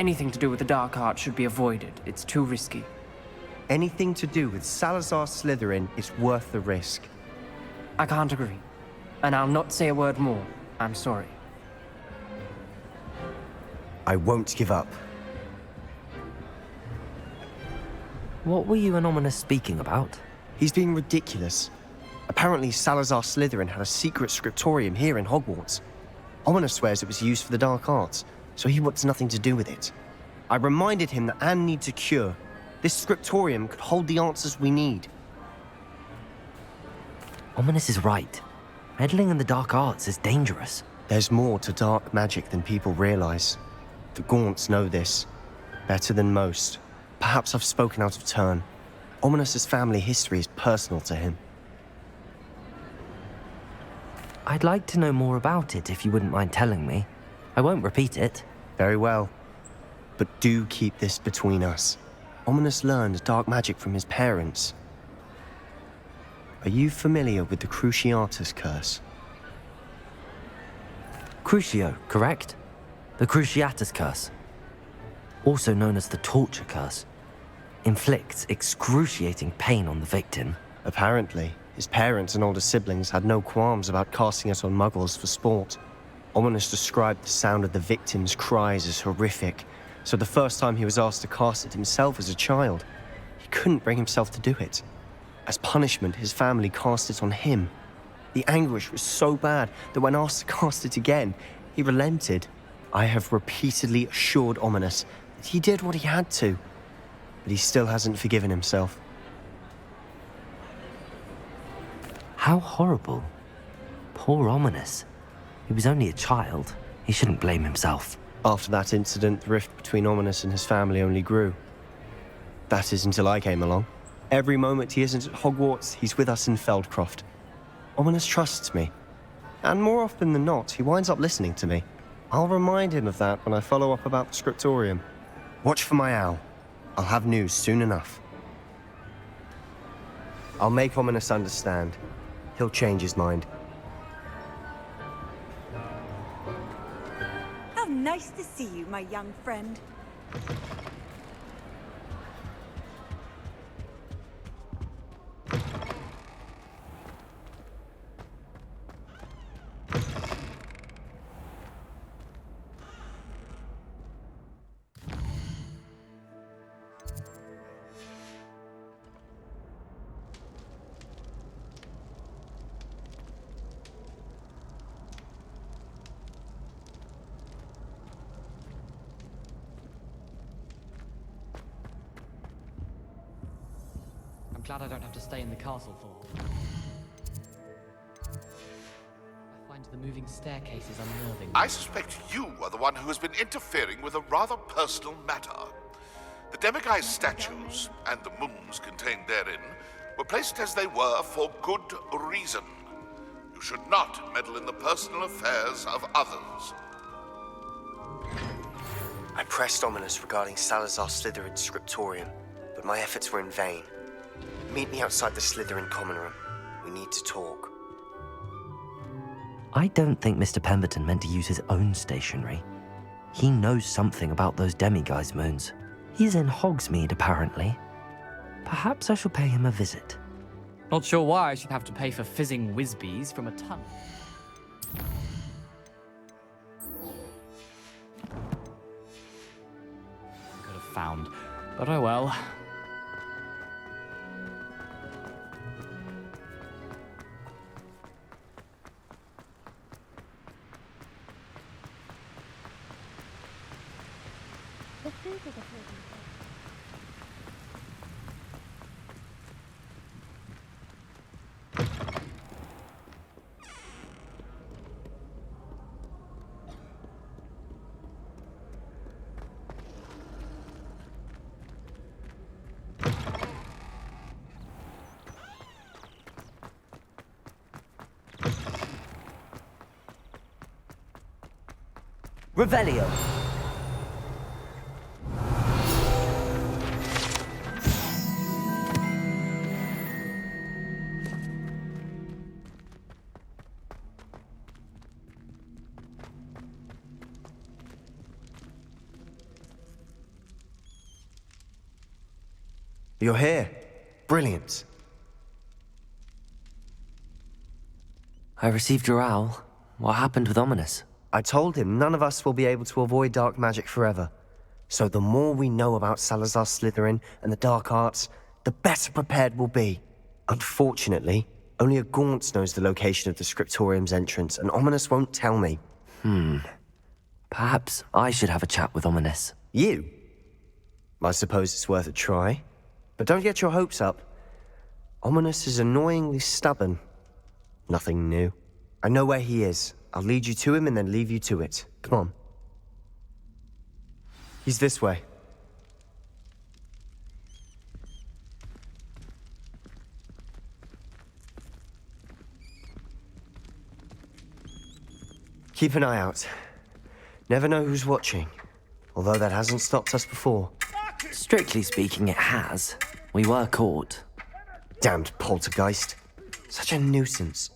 Anything to do with the dark art should be avoided. It's too risky. Anything to do with Salazar Slytherin is worth the risk. I can't agree. And I'll not say a word more. I'm sorry. I won't give up. What were you and Ominous speaking about? He's being ridiculous. Apparently, Salazar Slytherin had a secret scriptorium here in Hogwarts. Ominous swears it was used for the dark arts, so he wants nothing to do with it. I reminded him that Anne needs a cure. This scriptorium could hold the answers we need. Ominous is right. Meddling in the dark arts is dangerous. There's more to dark magic than people realize. The Gaunts know this. Better than most. Perhaps I've spoken out of turn. Ominous's family history is personal to him. I'd like to know more about it if you wouldn't mind telling me. I won't repeat it. Very well. But do keep this between us. Ominous learned dark magic from his parents. Are you familiar with the Cruciatus curse? Crucio, correct? The Cruciatus curse. Also known as the torture curse. Inflicts excruciating pain on the victim. Apparently, his parents and older siblings had no qualms about casting it on muggles for sport. Ominous described the sound of the victim's cries as horrific, so the first time he was asked to cast it himself as a child, he couldn't bring himself to do it. As punishment, his family cast it on him. The anguish was so bad that when asked to cast it again, he relented. I have repeatedly assured Ominous that he did what he had to, but he still hasn't forgiven himself. How horrible. Poor Ominous. He was only a child. He shouldn't blame himself. After that incident, the rift between Ominous and his family only grew. That is until I came along. Every moment he isn't at Hogwarts, he's with us in Feldcroft. Ominous trusts me. And more often than not, he winds up listening to me. I'll remind him of that when I follow up about the scriptorium. Watch for my owl. I'll have news soon enough. I'll make Ominous understand. He'll change his mind. How nice to see you, my young friend. I'm glad I don't have to stay in the castle for long. I find the moving staircases unnerving. I suspect you are the one who has been interfering with a rather personal matter. The demiguise statues, and the moons contained therein, were placed as they were for good reason. You should not meddle in the personal affairs of others. I pressed Ominous regarding Salazar Slytherin's scriptorium, but my efforts were in vain. Meet me outside the Slytherin common room. We need to talk. I don't think Mr. Pemberton meant to use his own stationery. He knows something about those demiguise moons. He's in Hogsmeade, apparently. Perhaps I shall pay him a visit. Not sure why I should have to pay for fizzing whiz-bees from a tunnel. Could have found, but oh well. Revelio. You're here. Brilliant. I received your owl. What happened with Ominous? I told him none of us will be able to avoid dark magic forever. So the more we know about Salazar Slytherin and the dark arts, the better prepared we'll be. Unfortunately, only a Gaunt knows the location of the Scriptorium's entrance, and Ominous won't tell me. Perhaps I should have a chat with Ominous. You? I suppose it's worth a try. But don't get your hopes up. Ominous is annoyingly stubborn. Nothing new. I know where he is. I'll lead you to him and then leave you to it. Come on. He's this way. Keep an eye out. Never know who's watching. Although that hasn't stopped us before. Strictly speaking, it has. We were caught. Damned poltergeist. Such a nuisance.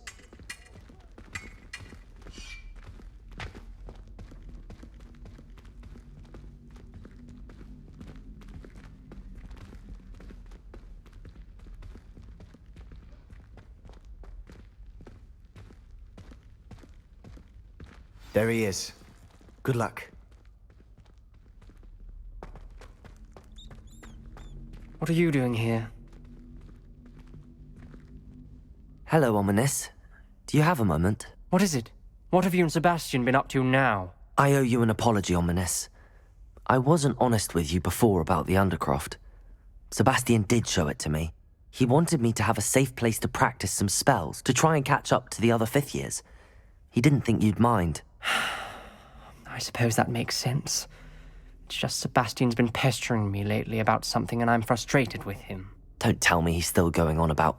There he is. Good luck. What are you doing here? Hello, Ominous. Do you have a moment? What is it? What have you and Sebastian been up to now? I owe you an apology, Ominous. I wasn't honest with you before about the Undercroft. Sebastian did show it to me. He wanted me to have a safe place to practice some spells, to try and catch up to the other fifth years. He didn't think you'd mind. I suppose that makes sense. It's just Sebastian's been pestering me lately about something and I'm frustrated with him. Don't tell me he's still going on about,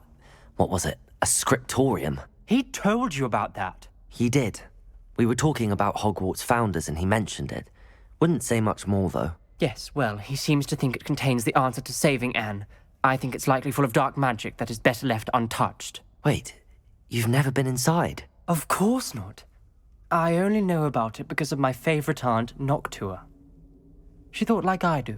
what was it, a scriptorium? He told you about that. He did. We were talking about Hogwarts founders and he mentioned it. Wouldn't say much more, though. Yes, well, he seems to think it contains the answer to saving Anne. I think it's likely full of dark magic that is better left untouched. Wait, you've never been inside? Of course not. I only know about it because of my favorite aunt, Noctua. She thought like I do.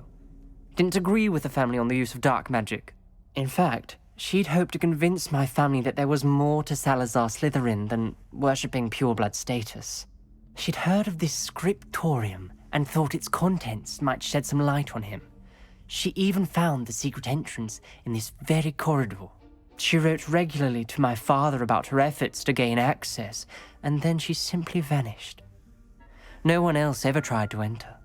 Didn't agree with the family on the use of dark magic. In fact, she'd hoped to convince my family that there was more to Salazar Slytherin than worshipping pureblood status. She'd heard of this scriptorium and thought its contents might shed some light on him. She even found the secret entrance in this very corridor. She wrote regularly to my father about her efforts to gain access, and then she simply vanished. No one else ever tried to enter.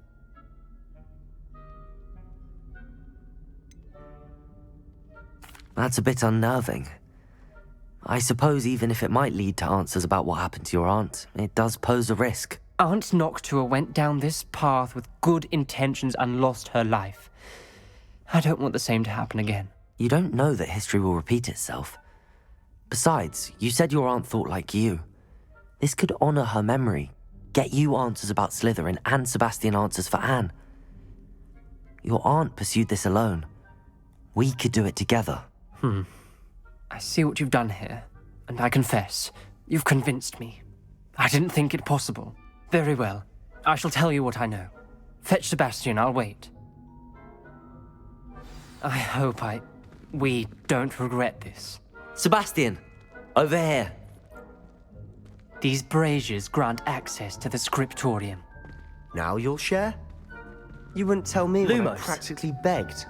That's a bit unnerving. I suppose even if it might lead to answers about what happened to your aunt, it does pose a risk. Aunt Noctua went down this path with good intentions and lost her life. I don't want the same to happen again. You don't know that history will repeat itself. Besides, you said your aunt thought like you. This could honor her memory, get you answers about Slytherin and Sebastian answers for Anne. Your aunt pursued this alone. We could do it together. I see what you've done here, and I confess, you've convinced me. I didn't think it possible. Very well, I shall tell you what I know. Fetch Sebastian, I'll wait. I hope we don't regret this. Sebastian, over here. These braziers grant access to the scriptorium. Now you'll share? You wouldn't tell me when I Lumos. practically begged.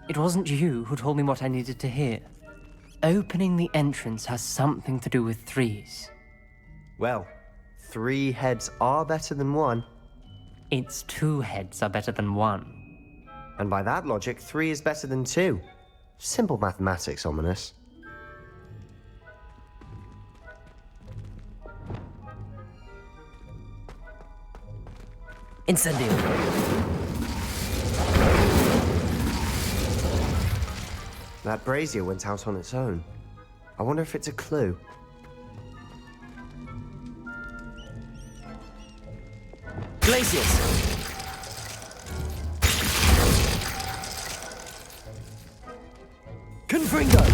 It wasn't you who told me what I needed to hear. Opening the entrance has something to do with threes. Well, 3 heads are better than 1. Its 2 heads are better than 1. And by that logic, 3 is better than 2. Simple mathematics, Ominous. Incendio. That brazier went out on its own. I wonder if it's a clue. Glacius. Confringo.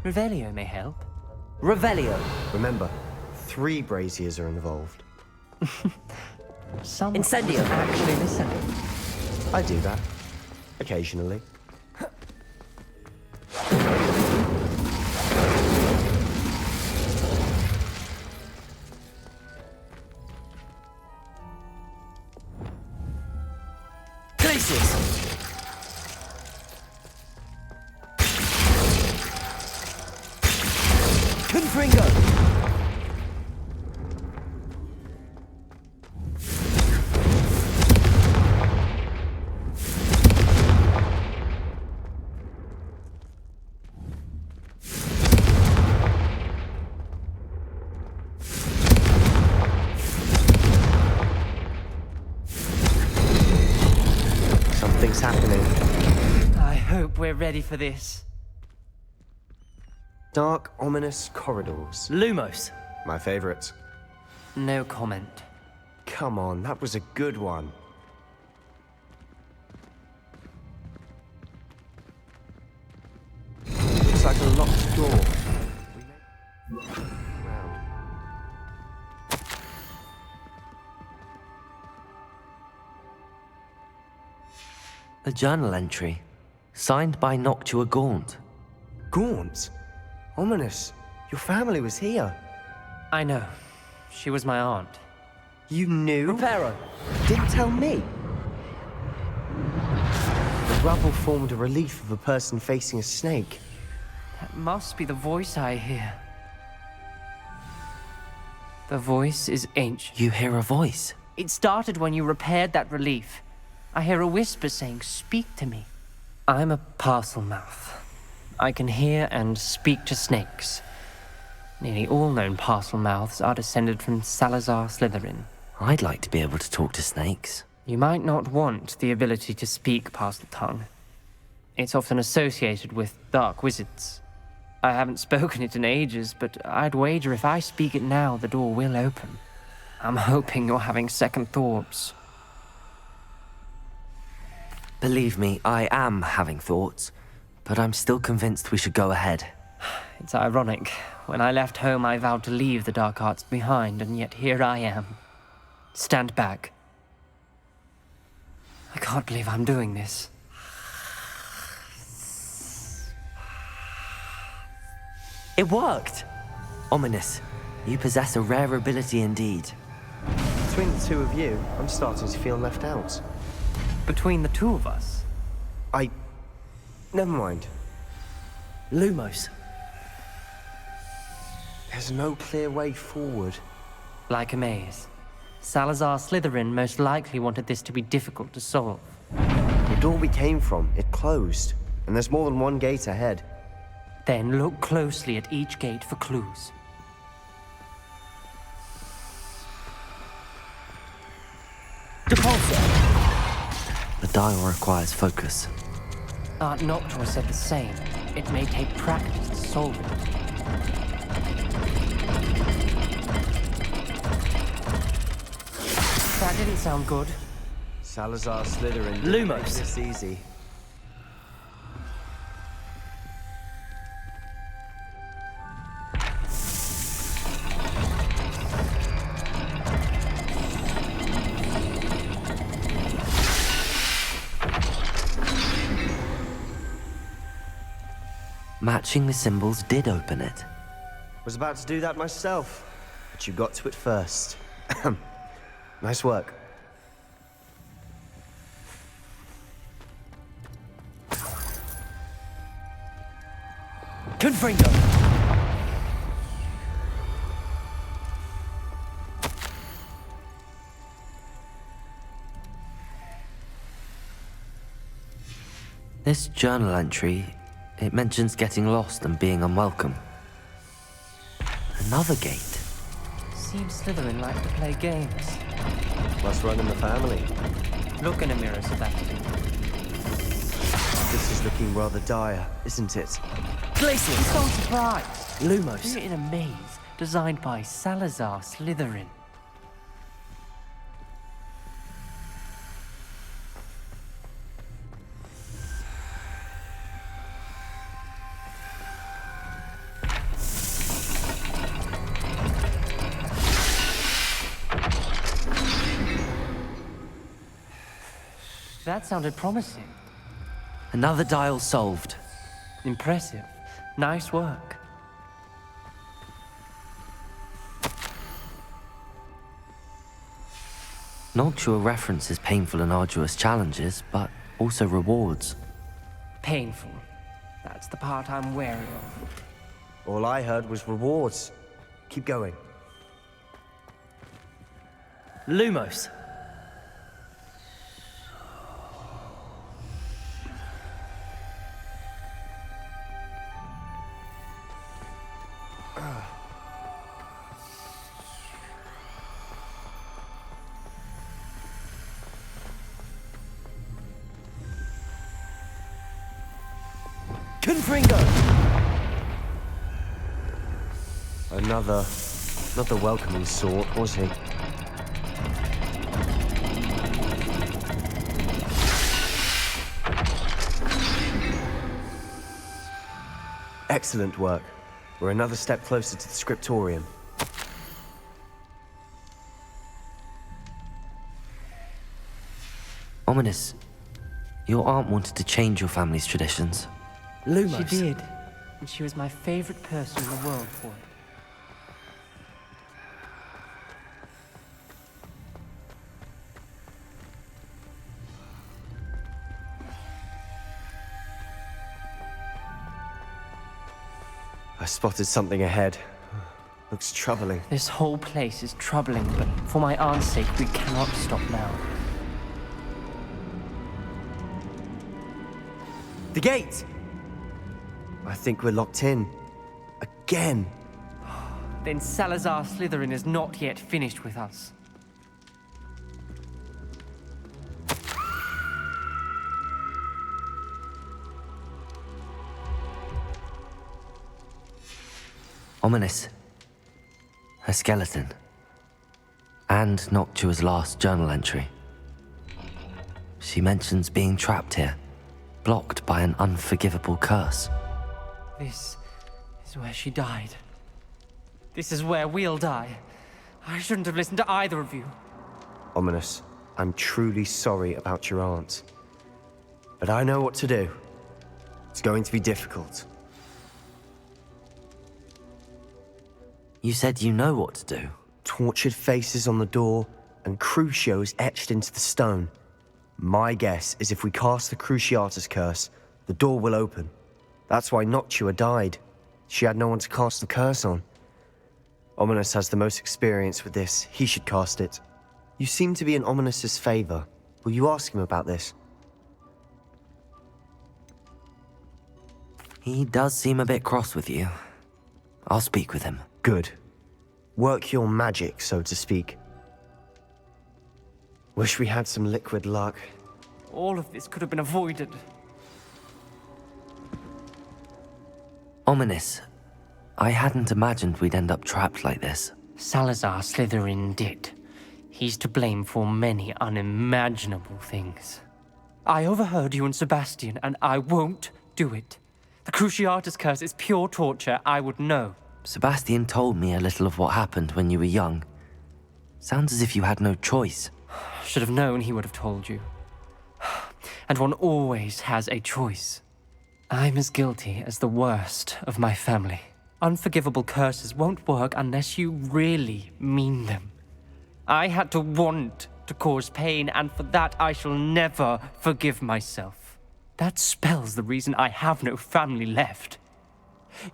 Revelio may help. Revelio. Remember, 3 braziers are involved. Someone Incendio. was actually listening. I do that. Occasionally. Glacius. Confringo. Something's happening. I hope we're ready for this. Dark, ominous corridors. Lumos. My favorite. No comment. Come on, that was a good one. Looks like a locked door. Round. A journal entry. Signed by Noctua Gaunt. Gaunt? Ominous. Your family was here. I know. She was my aunt. You knew? Reparo. Didn't tell me. The rubble formed a relief of a person facing a snake. That must be the voice I hear. The voice is ancient. You hear a voice. It started when you repaired that relief. I hear a whisper saying, "Speak to me." I'm a parcel mouth. I can hear and speak to snakes. Nearly all known parcel mouths are descended from Salazar Slytherin. I'd like to be able to talk to snakes. You might not want the ability to speak parcel tongue. It's often associated with dark wizards. I haven't spoken it in ages, but I'd wager if I speak it now, the door will open. I'm hoping you're having second thoughts. Believe me, I am having thoughts, but I'm still convinced we should go ahead. It's ironic. When I left home, I vowed to leave the dark arts behind, and yet here I am. Stand back. I can't believe I'm doing this. It worked! Ominous. You possess a rare ability indeed. Between the two of you, I'm starting to feel left out. Between the two of us, Never mind. Lumos. There's no clear way forward. like a maze. Salazar Slytherin most likely wanted this to be difficult to solve. The door we came from, it closed. And there's more than one gate ahead. Then look closely at each gate for clues. The dial requires focus. Aunt Noctua said the same. It may take practice to solve it. That didn't sound good. Salazar Slytherin. Lumos. This easy. Matching the symbols did open it. Was about to do that myself, but you got to it first. Nice work. Confringo! This journal entry, it mentions getting lost and being unwelcome. Another gate. Seems Slytherin like to play games. Must run in the family. Look in a mirror, Sebastian. This is looking rather dire, isn't it? Glacius! I'm so surprised. Lumos! We're in a maze designed by Salazar Slytherin. that sounded promising. Another dial solved. Impressive. Nice work. Noctua references painful and arduous challenges, but also rewards. Painful. That's the part I'm wary of. All I heard was rewards. Keep going. Lumos. Confringo! Another, not the welcoming sort, was he? Excellent work. We're another step closer to the scriptorium. Ominous, your aunt wanted to change your family's traditions. Lumos. She did. And she was my favorite person in the world for it. I spotted something ahead. Looks troubling. This whole place is troubling, but for my aunt's sake, we cannot stop now. The gate! I think we're locked in. Again. Then Salazar Slytherin is not yet finished with us. Ominous. Her skeleton. And Noctua's last journal entry. She mentions being trapped here, blocked by an unforgivable curse. This is where she died. This is where we'll die. I shouldn't have listened to either of you. Ominous, I'm truly sorry about your aunt. But I know what to do. It's going to be difficult. You said you know what to do. Tortured faces on the door, and Crucios etched into the stone. My guess is if we cast the Cruciatus curse, the door will open. That's why Noctua died. She had no one to cast the curse on. Ominous has the most experience with this. He should cast it. You seem to be in Ominous's favor. Will you ask him about this? He does seem a bit cross with you. I'll speak with him. Good. Work your magic, so to speak. Wish we had some liquid luck. All of this could have been avoided. Ominous. I hadn't imagined we'd end up trapped like this. Salazar Slytherin did. He's to blame for many unimaginable things. I overheard you and Sebastian, and I won't do it. The Cruciatus curse is pure torture. I would know. Sebastian told me a little of what happened when you were young. Sounds as if you had no choice. Should have known he would have told you. And one always has a choice. I'm as guilty as the worst of my family. Unforgivable curses won't work unless you really mean them. I had to want to cause pain, and for that I shall never forgive myself. That spells the reason I have no family left.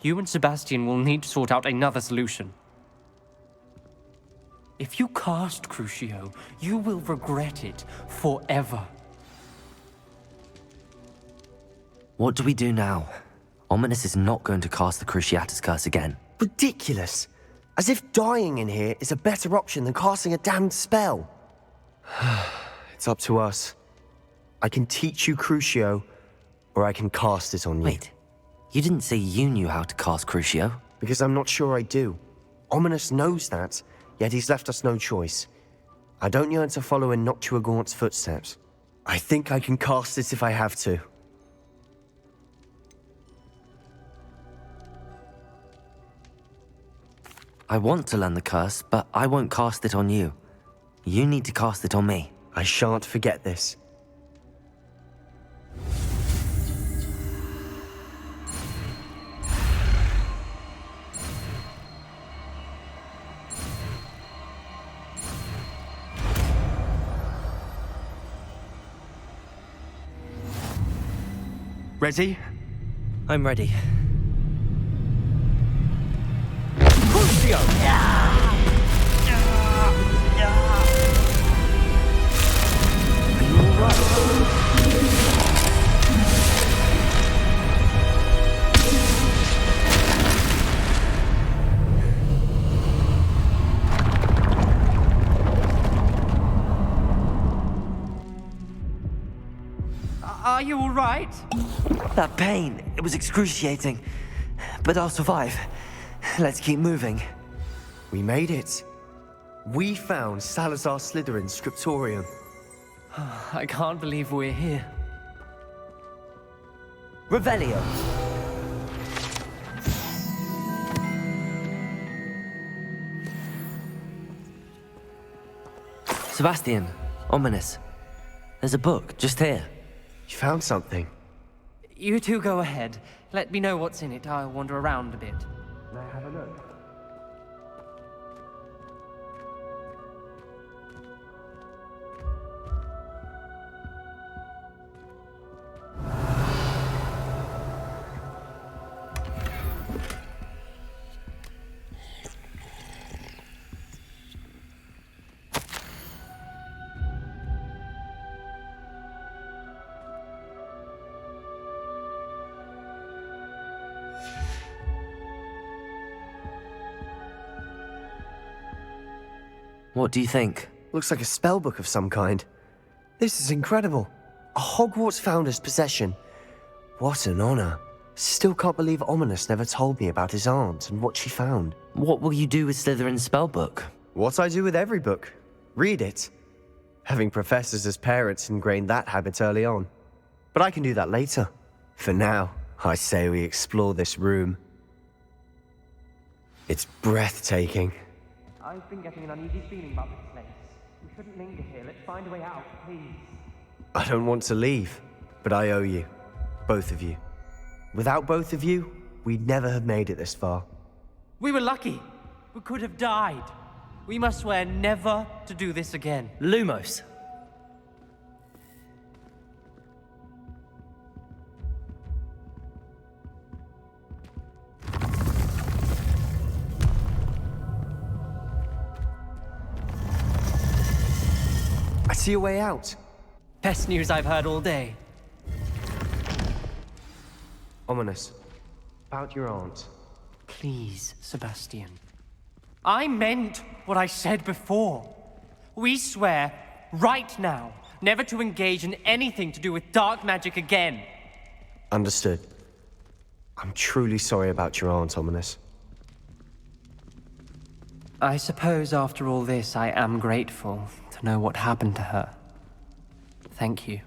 You and Sebastian will need to sort out another solution. If you cast Crucio, you will regret it forever. What do we do now? Ominous is not going to cast the Cruciatus curse again. Ridiculous. As if dying in here is a better option than casting a damned spell. It's up to us. I can teach you Crucio, or I can cast it on you. Wait, you didn't say you knew how to cast Crucio? Because I'm not sure I do. Ominous knows that, yet he's left us no choice. I don't yearn to follow in Noctua Gaunt's footsteps. I think I can cast it if I have to. I want to learn the curse, but I won't cast it on you. You need to cast it on me. I shan't forget this. Ready? I'm ready. Are you all right? That pain, it was excruciating. But I'll survive. Let's keep moving. We made it. We found Salazar Slytherin's scriptorium. I can't believe we're here. Revelio. Sebastian, ominous. There's a book just here. You found something. You two go ahead. Let me know what's in it. I'll wander around a bit. Can I have a look? What do you think? Looks like a spellbook of some kind. This is incredible. A Hogwarts founder's possession. What an honor. Still can't believe Ominous never told me about his aunt and what she found. What will you do with Slytherin's spellbook? What I do with every book. Read it. Having professors as parents ingrained that habit early on. But I can do that later. For now, I say we explore this room. It's breathtaking. I've been getting an uneasy feeling about this place. We shouldn't linger here. Let's find a way out, please. I don't want to leave, but I owe you. Both of you. Without both of you, we'd never have made it this far. We were lucky. We could have died. We must swear never to do this again. Lumos. I see a way out. Best news I've heard all day. Ominous. About your aunt. Please, Sebastian. I meant what I said before. We swear, right now, never to engage in anything to do with dark magic again. Understood. I'm truly sorry about your aunt, Ominous. I suppose after all this, I am grateful to know what happened to her. Thank you.